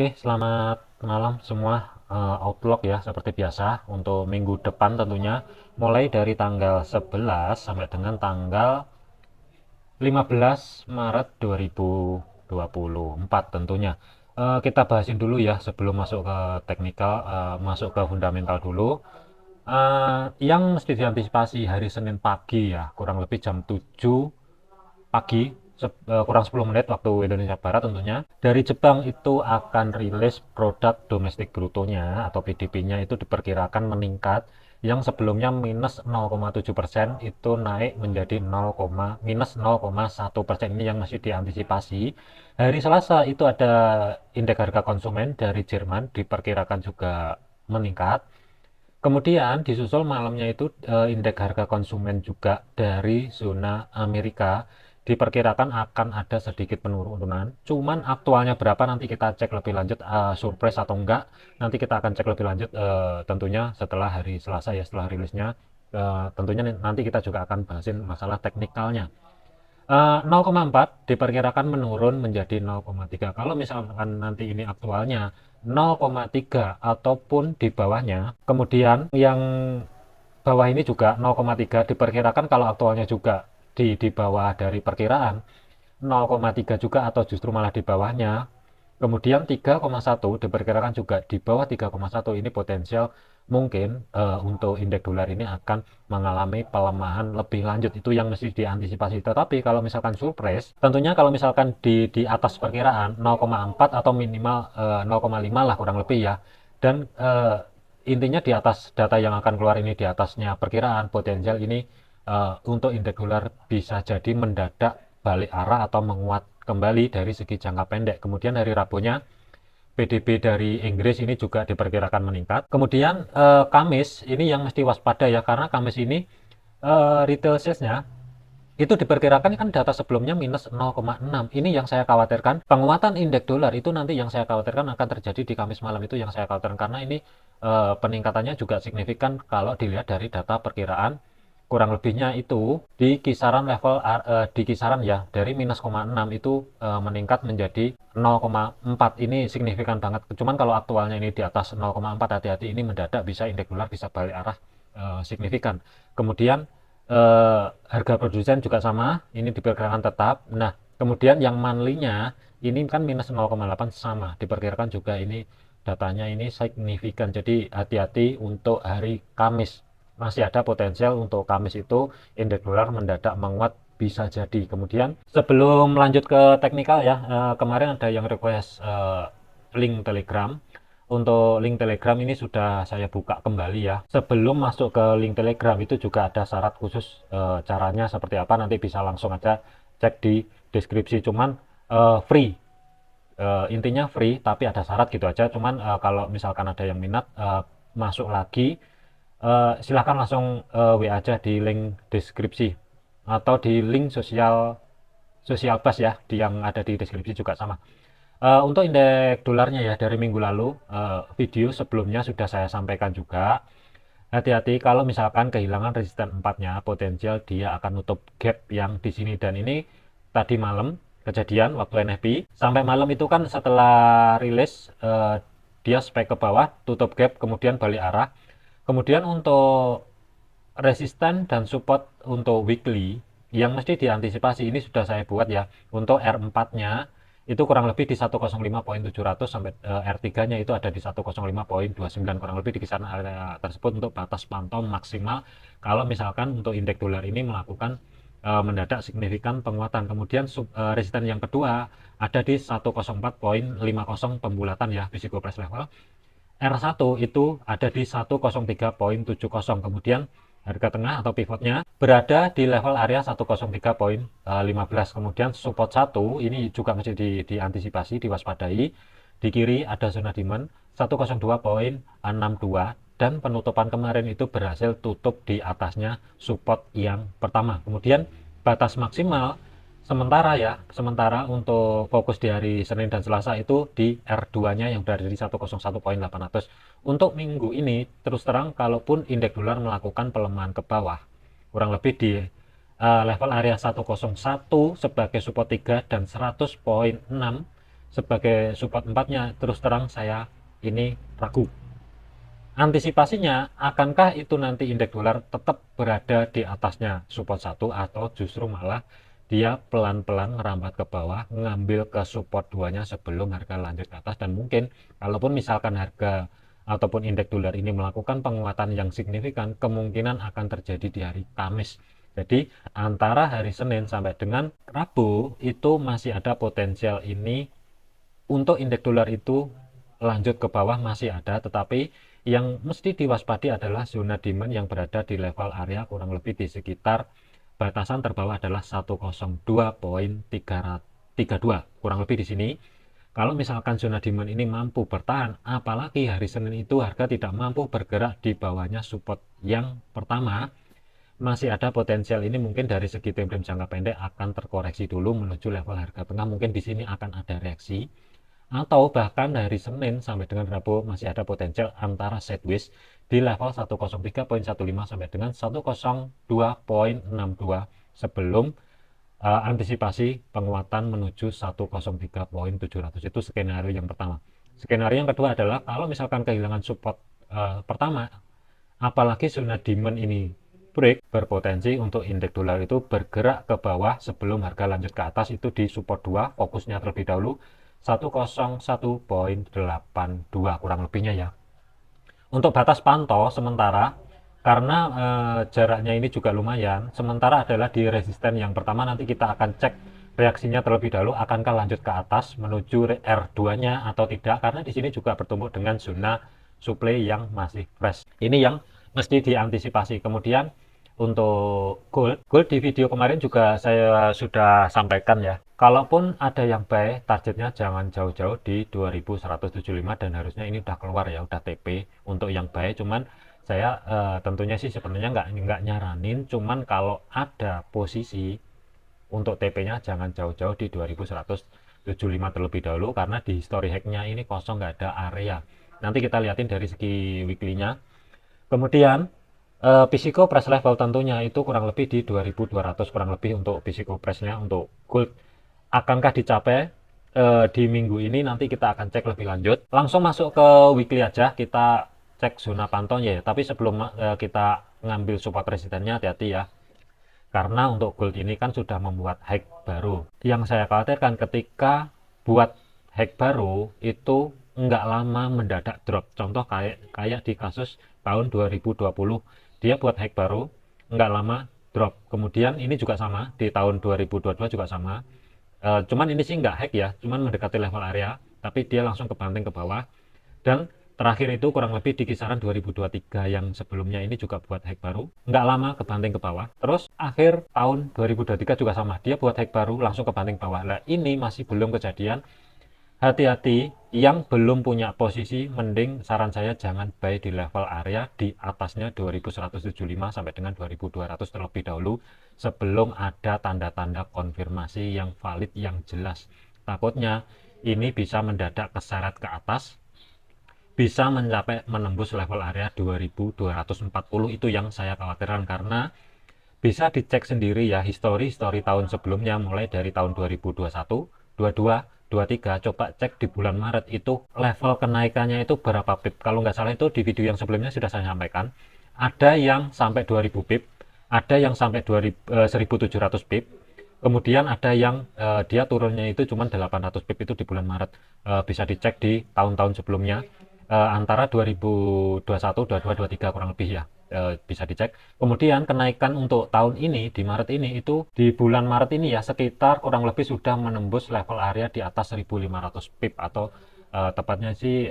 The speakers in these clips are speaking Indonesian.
Oke, selamat malam semua. Outlook ya, seperti biasa untuk minggu depan tentunya mulai dari tanggal 11 sampai dengan tanggal 15 Maret 2024 tentunya. Kita bahasin dulu ya sebelum masuk ke teknikal, masuk ke fundamental dulu. Yang mesti diantisipasi hari Senin pagi ya, kurang lebih jam 7 pagi, kurang 10 menit waktu Indonesia Barat tentunya. Dari Jepang itu akan rilis produk domestik brutonya atau PDB-nya itu diperkirakan meningkat, yang sebelumnya minus 0,7% itu naik menjadi minus 0,1%. Ini yang masih diantisipasi. Hari Selasa itu ada indeks harga konsumen dari Jerman diperkirakan juga meningkat. Kemudian disusul malamnya itu indeks harga konsumen juga dari zona Amerika diperkirakan akan ada sedikit penurunan. Cuman aktualnya berapa nanti kita cek lebih lanjut, surprise atau enggak. Nanti kita akan cek lebih lanjut tentunya setelah hari Selasa ya, setelah rilisnya. Tentunya nanti kita juga akan bahasin masalah teknikalnya. 0,4 diperkirakan menurun menjadi 0,3. Kalau misalkan nanti ini aktualnya 0,3 ataupun di bawahnya, kemudian yang bawah ini juga 0,3 diperkirakan kalau aktualnya juga di bawah dari perkiraan 0,3 juga atau justru malah di bawahnya. Kemudian 3,1 diperkirakan juga di bawah 3,1. Ini potensial mungkin untuk indeks dolar ini akan mengalami pelemahan lebih lanjut. Itu yang mesti diantisipasi. Tetapi kalau misalkan surprise, tentunya kalau misalkan di atas perkiraan 0,4 atau minimal 0,5 lah kurang lebih ya. Dan intinya di atas data yang akan keluar ini di atasnya perkiraan, potensial ini untuk indeks dolar bisa jadi mendadak balik arah atau menguat kembali dari segi jangka pendek. Kemudian hari Rabunya PDB dari Inggris ini juga diperkirakan meningkat. Kemudian Kamis ini yang mesti waspada ya, karena Kamis ini retail sales-nya itu diperkirakan kan data sebelumnya minus 0,6. Ini yang saya khawatirkan. Penguatan indeks dolar itu nanti yang saya khawatirkan akan terjadi di Kamis malam, itu yang saya khawatirkan karena ini peningkatannya juga signifikan kalau dilihat dari data perkiraan. Kurang lebihnya itu di kisaran level di kisaran ya dari minus 0,6 itu meningkat menjadi 0,4. Ini signifikan banget. Cuman kalau aktualnya ini di atas 0,4, hati-hati, ini mendadak bisa indeks dolar bisa balik arah signifikan. Kemudian harga produsen juga sama, ini diperkirakan tetap. Nah, kemudian yang monthly-nya ini kan minus 0,8 sama, diperkirakan juga ini datanya ini signifikan. Jadi hati-hati untuk hari Kamis. Masih ada potensial untuk Kamis itu indeks dolar mendadak menguat, bisa jadi. Kemudian sebelum lanjut ke teknikal ya, kemarin ada yang request link Telegram. Untuk link Telegram ini sudah saya buka kembali ya. Sebelum masuk ke link Telegram itu juga ada syarat khusus, caranya seperti apa nanti bisa langsung aja cek di deskripsi. Cuman free, intinya free tapi ada syarat gitu aja. Cuman kalau misalkan ada yang minat masuk lagi, silahkan langsung WA aja di link deskripsi atau di link sosial sosial bus ya, yang ada di deskripsi juga sama. Untuk indeks dolarnya ya dari minggu lalu, video sebelumnya sudah saya sampaikan juga. Hati-hati kalau misalkan kehilangan resisten 4-nya, potensial dia akan nutup gap yang di sini. Dan ini tadi malam kejadian waktu NFP. Sampai malam itu kan setelah rilis, dia spek ke bawah, tutup gap, kemudian balik arah. Kemudian untuk resisten dan support untuk weekly yang mesti diantisipasi ini sudah saya buat ya. Untuk R4-nya itu kurang lebih di 105.700 sampai R3-nya itu ada di 105.29, kurang lebih di kisaran area tersebut untuk batas pantau maksimal kalau misalkan untuk indeks dolar ini melakukan mendadak signifikan penguatan. Kemudian resisten yang kedua ada di 104.50 pembulatan ya, risiko price level. R1 itu ada di 103.70. Kemudian harga tengah atau pivotnya berada di level area 103.15. Kemudian support 1 ini juga mesti diantisipasi, diwaspadai. Di kiri ada zona demand 102.62 dan penutupan kemarin itu berhasil tutup di atasnya support yang pertama. Kemudian batas maksimal sementara ya, sementara untuk fokus di hari Senin dan Selasa itu di R2-nya yang berada di 101.800. Untuk minggu ini terus terang kalaupun indeks dolar melakukan pelemahan ke bawah kurang lebih di level area 101 sebagai support 3 dan 100.6 sebagai support 4-nya, terus terang saya ini ragu. Antisipasinya, akankah itu nanti indeks dolar tetap berada di atasnya support 1 atau justru malah dia pelan-pelan merambat ke bawah, ngambil ke support 2-nya sebelum harga lanjut ke atas. Dan mungkin kalaupun misalkan harga ataupun indeks dolar ini melakukan penguatan yang signifikan, kemungkinan akan terjadi di hari Kamis. Jadi antara hari Senin sampai dengan Rabu itu masih ada potensial ini untuk indeks dolar itu lanjut ke bawah masih ada, tetapi yang mesti diwaspadi adalah zona demand yang berada di level area kurang lebih di sekitar batasan terbawah adalah 102.332 kurang lebih di sini. Kalau misalkan zona demand ini mampu bertahan, apalagi hari Senin itu harga tidak mampu bergerak di bawahnya support yang pertama, masih ada potensial ini mungkin dari segi time frame jangka pendek akan terkoreksi dulu menuju level harga tengah, mungkin di sini akan ada reaksi, atau bahkan dari Senin sampai dengan Rabu masih ada potensial antara sideways di level 103.15 sampai dengan 102.62 sebelum antisipasi penguatan menuju 103.700. Itu skenario yang pertama. Skenario yang kedua adalah kalau misalkan kehilangan support pertama, apalagi zona demand ini break, berpotensi untuk indeks dolar itu bergerak ke bawah sebelum harga lanjut ke atas itu di support 2, fokusnya terlebih dahulu 101.82 kurang lebihnya ya. Untuk batas pantau sementara, karena jaraknya ini juga lumayan, sementara adalah di resisten yang pertama, nanti kita akan cek reaksinya terlebih dahulu, akankah lanjut ke atas menuju R2-nya atau tidak, karena di sini juga bertemu dengan zona supply yang masih fresh. Ini yang mesti diantisipasi. Kemudian untuk gold di video kemarin juga saya sudah sampaikan ya. Kalaupun ada yang buy, targetnya jangan jauh-jauh di 2175 dan harusnya ini udah keluar ya, udah TP untuk yang buy. Cuman saya tentunya sih sebenarnya nggak nyaranin, cuman kalau ada posisi untuk TP-nya jangan jauh-jauh di 2175 terlebih dahulu karena di history hack-nya ini kosong, nggak ada area. Nanti kita liatin dari segi weekly-nya. Kemudian physical price level tentunya itu kurang lebih di 2200 kurang lebih untuk physical price-nya untuk gold. Akankah dicapai di minggu ini, nanti kita akan cek lebih lanjut. Langsung masuk ke weekly aja, kita cek zona pantaunya ya. Tapi sebelum kita ngambil support resistennya, hati-hati ya. Karena untuk gold ini kan sudah membuat high baru. Yang saya khawatirkan ketika buat high baru itu nggak lama mendadak drop. Contoh kayak di kasus tahun 2020, dia buat high baru, nggak lama drop. Kemudian ini juga sama, di tahun 2022 juga sama. Cuman ini sih nggak hack ya, cuman mendekati level area, tapi dia langsung kebanting ke bawah. Dan terakhir itu kurang lebih di kisaran 2023 yang sebelumnya ini juga buat hack baru, nggak lama kebanting ke bawah. Terus akhir tahun 2023 juga sama, dia buat hack baru langsung kebanting ke bawah. Nah ini masih belum kejadian. Hati-hati, yang belum punya posisi mending saran saya jangan buy di level area di atasnya 2175 sampai dengan 2200 terlebih dahulu sebelum ada tanda-tanda konfirmasi yang valid yang jelas. Takutnya ini bisa mendadak keseret ke atas, bisa mencapai menembus level area 2240, itu yang saya khawatirkan. Karena bisa dicek sendiri ya histori tahun sebelumnya, mulai dari tahun 2021, 22, 23. Coba cek di bulan Maret itu level kenaikannya itu berapa pip. Kalau nggak salah itu di video yang sebelumnya sudah saya sampaikan. Ada yang sampai 2000 pip, ada yang sampai 1700 pip. Kemudian ada yang dia turunnya itu cuma 800 pip itu di bulan Maret. Bisa dicek di tahun-tahun sebelumnya, antara 2021, 22, 23 kurang lebih ya, bisa dicek. Kemudian kenaikan untuk tahun ini di Maret ini itu di bulan Maret ini ya sekitar kurang lebih sudah menembus level area di atas 1500 pip atau tepatnya sih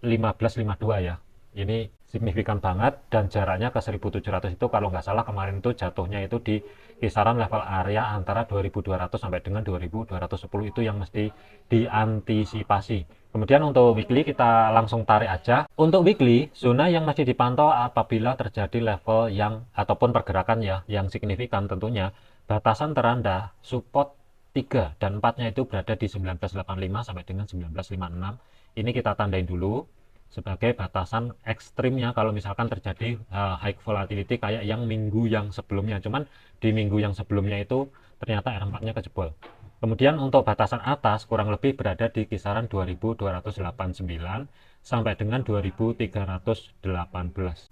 1552 ya. Ini signifikan banget dan jaraknya ke 1700 itu kalau nggak salah kemarin itu jatuhnya itu di kisaran level area antara 2200 sampai dengan 2210, itu yang mesti diantisipasi. Kemudian untuk weekly kita langsung tarik aja. Untuk weekly, zona yang masih dipantau apabila terjadi level yang ataupun pergerakan ya yang signifikan, tentunya batasan terendah support 3 dan 4-nya itu berada di 1985 sampai dengan 1956. Ini kita tandain dulu sebagai batasan ekstrimnya kalau misalkan terjadi high volatility kayak yang minggu yang sebelumnya. Cuman di minggu yang sebelumnya itu ternyata R4-nya kejebol. Kemudian untuk batasan atas kurang lebih berada di kisaran 2289 sampai dengan 2318.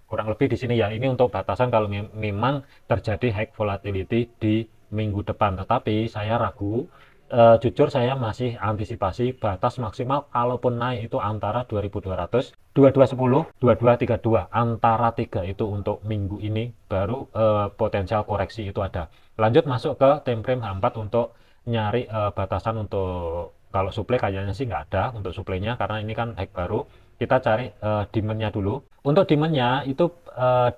Kurang lebih di sini ya. Ini untuk batasan kalau memang terjadi high volatility di minggu depan. Tetapi saya ragu, jujur saya masih antisipasi batas maksimal kalaupun naik itu antara 2200, 2210, 2232, antara tiga itu untuk minggu ini baru potensial koreksi itu ada. Lanjut masuk ke time frame H4 untuk nyari batasan untuk kalau supply kayaknya sih nggak ada untuk supply-nya karena ini kan high baru. Kita cari demand-nya dulu. Untuk demand-nya itu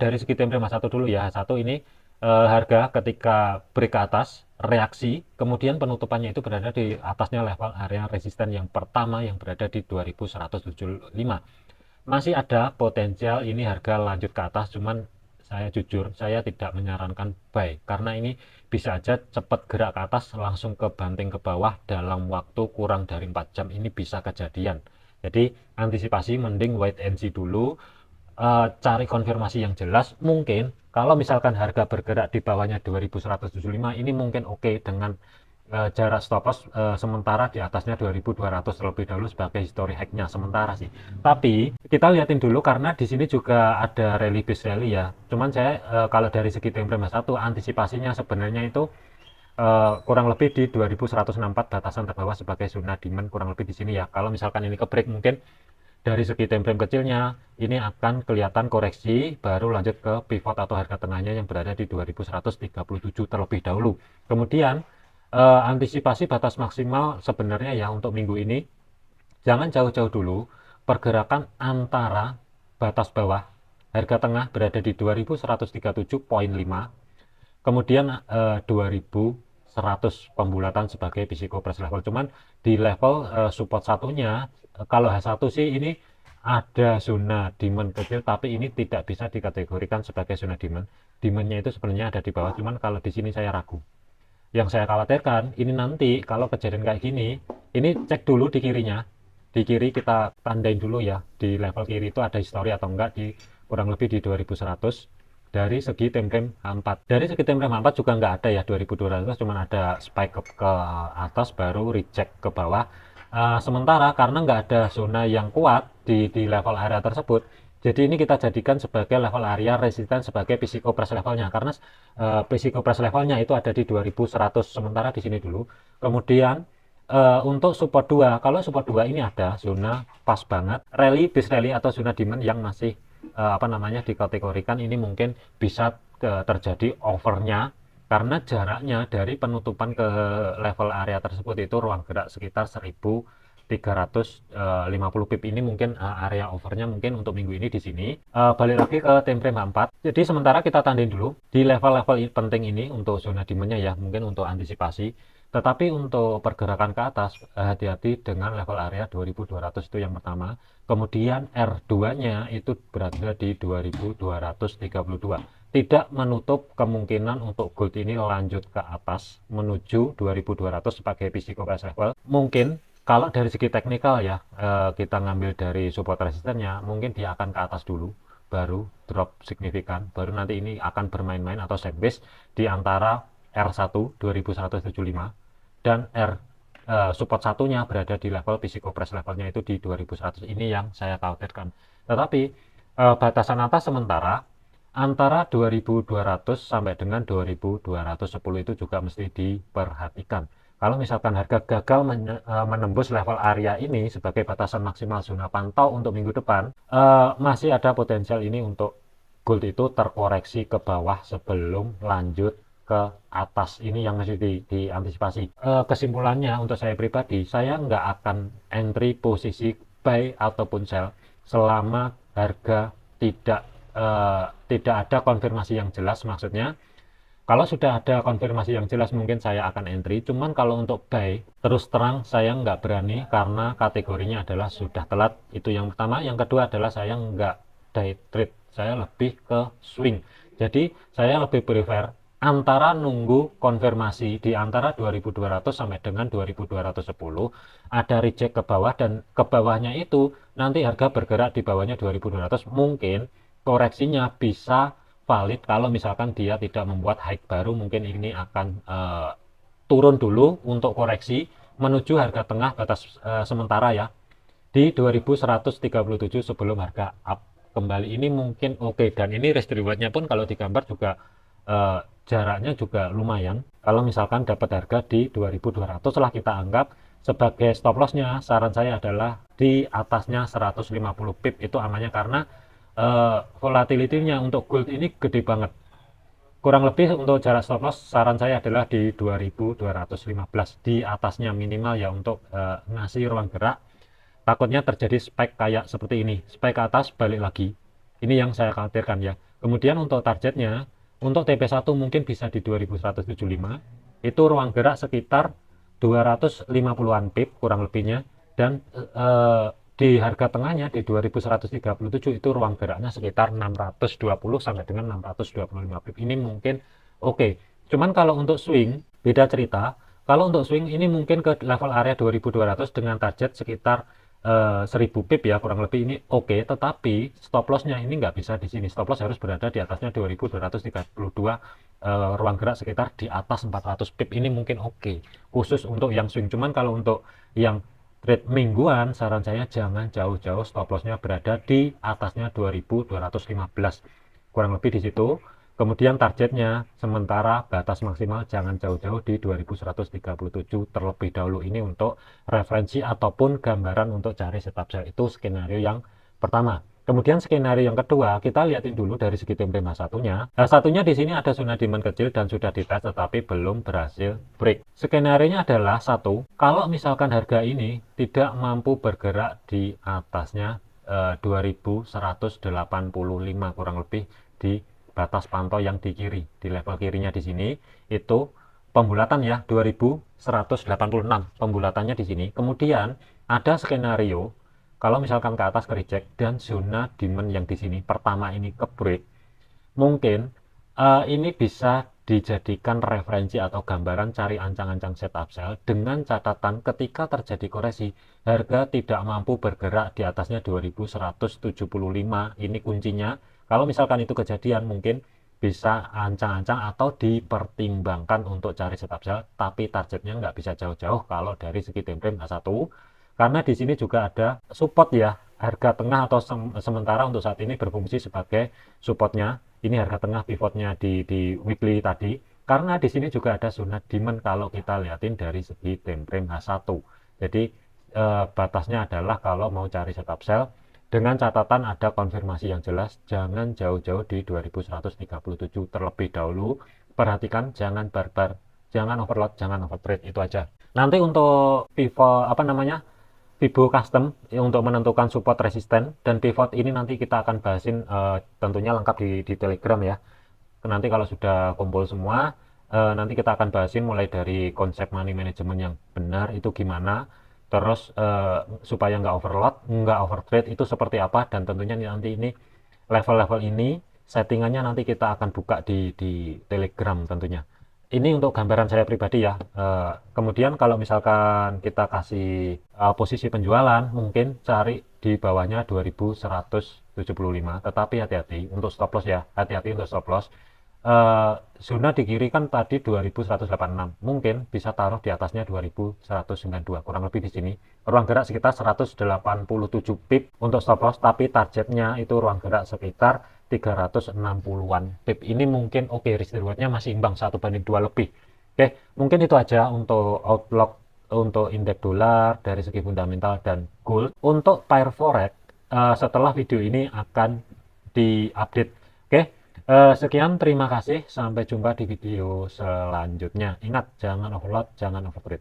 dari segi time frame H1 dulu ya. H1 ini harga ketika break ke atas reaksi, kemudian penutupannya itu berada di atasnya level area resisten yang pertama yang berada di 2175. Masih ada potensial ini harga lanjut ke atas, cuman saya jujur saya tidak menyarankan buy karena ini bisa aja cepat gerak ke atas langsung ke banting ke bawah dalam waktu kurang dari 4 jam, ini bisa kejadian. Jadi antisipasi mending wait and see dulu, cari konfirmasi yang jelas. Mungkin kalau misalkan harga bergerak di bawahnya 2175 ini mungkin oke dengan jarak stop loss sementara di atasnya 2200 terlebih dahulu sebagai history hack-nya sementara sih. Tapi kita liatin dulu karena di sini juga ada rally base rally ya. Cuman saya kalau dari segi time frame satu antisipasinya sebenarnya itu kurang lebih di 2164 batasan terbawah sebagai zona demand kurang lebih di sini ya. Kalau misalkan ini ke break mungkin dari segi time frame kecilnya ini akan kelihatan koreksi baru lanjut ke pivot atau harga tengahnya yang berada di 2137 terlebih dahulu. Kemudian antisipasi batas maksimal sebenarnya ya untuk minggu ini jangan jauh-jauh dulu, pergerakan antara batas bawah harga tengah berada di 2137,5, kemudian 2100 pembulatan sebagai psiko press level. Cuman di level support satunya kalau H1 sih ini ada zona demand kecil tapi ini tidak bisa dikategorikan sebagai zona demand. Demandnya itu sebenarnya ada di bawah, cuman kalau di sini saya ragu. Yang saya khawatirkan ini nanti kalau kejadian kayak gini, ini cek dulu di kirinya. Di kiri kita tandain dulu ya, di level kiri itu ada histori atau enggak di kurang lebih di 2100 dari segi time frame H4. Dari segi time frame H4 juga nggak ada ya 2200, cuma ada spike ke atas baru reject ke bawah. Sementara karena nggak ada zona yang kuat di level area tersebut, jadi ini kita jadikan sebagai level area resisten sebagai psiko press levelnya karena psiko press levelnya itu ada di 2100 sementara di sini dulu. Kemudian untuk support 2, kalau support 2 ini ada zona pas banget rally base rally atau zona demand yang masih apa namanya dikategorikan ini mungkin bisa terjadi overnya karena jaraknya dari penutupan ke level area tersebut itu ruang gerak sekitar 1350 pip. Ini mungkin area overnya mungkin untuk minggu ini di sini. Balik lagi ke time frame H4. Jadi sementara kita tandain dulu di level-level penting ini untuk zona demandnya ya, mungkin untuk antisipasi. Tetapi untuk pergerakan ke atas hati-hati dengan level area 2200 itu yang pertama. Kemudian R2-nya itu berada di 2232. Tidak menutup kemungkinan untuk gold ini lanjut ke atas menuju 2200 sebagai psiko price level. Mungkin kalau dari segi teknikal ya kita ngambil dari support resistennya mungkin dia akan ke atas dulu baru drop signifikan, baru nanti ini akan bermain-main atau set base di antara R1 2175 dan support satunya berada di level psiko price levelnya itu di 2100. Ini yang saya khawatirkan. Tetapi batasan atas sementara antara 2200 sampai dengan 2210 itu juga mesti diperhatikan. Kalau misalkan harga gagal menembus level area ini sebagai batasan maksimal zona pantau untuk minggu depan, masih ada potensial ini untuk gold itu terkoreksi ke bawah sebelum lanjut ke atas. Ini yang mesti diantisipasi. Kesimpulannya untuk saya pribadi, saya nggak akan entry posisi buy ataupun sell selama harga tidak ada konfirmasi yang jelas. Maksudnya kalau sudah ada konfirmasi yang jelas mungkin saya akan entry, cuman kalau untuk buy terus terang saya nggak berani karena kategorinya adalah sudah telat. Itu yang pertama. Yang kedua adalah saya nggak day trade, saya lebih ke swing. Jadi saya lebih prefer antara nunggu konfirmasi di antara 2200 sampai dengan 2210 ada reject ke bawah dan ke bawahnya itu nanti harga bergerak di bawahnya 2200, mungkin koreksinya bisa valid kalau misalkan dia tidak membuat high baru, mungkin ini akan turun dulu untuk koreksi menuju harga tengah batas sementara ya di 2137 sebelum harga up kembali. Ini mungkin oke, dan ini risk rewardnya pun kalau digambar juga jaraknya juga lumayan. Kalau misalkan dapat harga di 2200 lah kita anggap sebagai stop lossnya, saran saya adalah di atasnya 150 pip itu amannya, karena volatility-nya untuk gold ini gede banget. Kurang lebih untuk jarak stop loss saran saya adalah di 2215, di atasnya minimal ya, untuk ngasih ruang gerak. Takutnya terjadi spike kayak seperti ini, spike ke atas balik lagi. Ini yang saya khawatirkan ya. Kemudian untuk targetnya, untuk TP1 mungkin bisa di 2175, itu ruang gerak sekitar 250-an pip kurang lebihnya, dan di harga tengahnya di 2137 itu ruang geraknya sekitar 620 sampai dengan 625 pip. Ini mungkin oke. Cuman kalau untuk swing beda cerita. Kalau untuk swing ini mungkin ke level area 2200 dengan target sekitar 1000 pip ya kurang lebih, ini oke. Tetapi stop lossnya ini nggak bisa di sini, stop loss harus berada di atasnya 2232, ruang gerak sekitar di atas 400 pip. Ini mungkin oke khusus untuk yang swing. Cuman kalau untuk yang trade mingguan, saran saya jangan jauh-jauh stop lossnya berada di atasnya 2215 kurang lebih di situ. Kemudian targetnya sementara batas maksimal jangan jauh-jauh di 2137 terlebih dahulu. Ini untuk referensi ataupun gambaran untuk cari setup sell. Itu skenario yang pertama. Kemudian skenario yang kedua, kita lihatin dulu dari segi time frame H1-nya. H1-nya di sini ada zona demand kecil dan sudah dites tetapi belum berhasil break. Skenario-nya adalah satu, kalau misalkan harga ini tidak mampu bergerak di atasnya 2185 kurang lebih di batas pantau yang di kiri, di level kirinya di sini itu pembulatan ya 2186 pembulatannya di sini. Kemudian ada skenario kalau misalkan ke atas ke reject dan zona demand yang di sini pertama ini ke break, mungkin ini bisa dijadikan referensi atau gambaran cari ancang-ancang setup sell, dengan catatan ketika terjadi koreksi harga tidak mampu bergerak di atasnya 2175. Ini kuncinya. Kalau misalkan itu kejadian, mungkin bisa ancang-ancang atau dipertimbangkan untuk cari setup sell, tapi targetnya nggak bisa jauh-jauh kalau dari segi time frame H1, karena di sini juga ada support ya, harga tengah atau sementara untuk saat ini berfungsi sebagai supportnya. Ini harga tengah pivotnya di weekly tadi, karena di sini juga ada zona demand kalau kita lihatin dari segi time frame H1. Jadi batasnya adalah kalau mau cari setup sell, dengan catatan ada konfirmasi yang jelas, jangan jauh-jauh di 2137 terlebih dahulu. Perhatikan jangan barbar, jangan overload, jangan overtrade, itu aja. Nanti untuk pivot apa namanya, Fibo custom ya, untuk menentukan support resisten dan pivot ini nanti kita akan bahasin tentunya lengkap di Telegram ya. Nanti kalau sudah kumpul semua, nanti kita akan bahasin mulai dari konsep money management yang benar itu gimana, terus supaya nggak overload, nggak overtrade itu seperti apa, dan tentunya nanti ini level-level ini settingannya nanti kita akan buka di Telegram tentunya. Ini untuk gambaran saya pribadi ya. Kemudian kalau misalkan kita kasih posisi penjualan, mungkin cari di bawahnya 2175. Tetapi hati-hati untuk stop loss ya. Hati-hati untuk stop loss. Zona di kiri kan tadi 2186. Mungkin bisa taruh di atasnya 2192. Kurang lebih di sini. Ruang gerak sekitar 187 pip untuk stop loss. Tapi targetnya itu ruang gerak sekitar 360-an pip. Ini mungkin oke, risk rewardnya masih imbang 1/2 lebih. Oke, mungkin itu aja untuk outlook untuk indeks dolar dari segi fundamental dan gold. Untuk pair forex setelah video ini akan diupdate. Oke, sekian, terima kasih, sampai jumpa di video selanjutnya. Ingat jangan overload, jangan overtrade.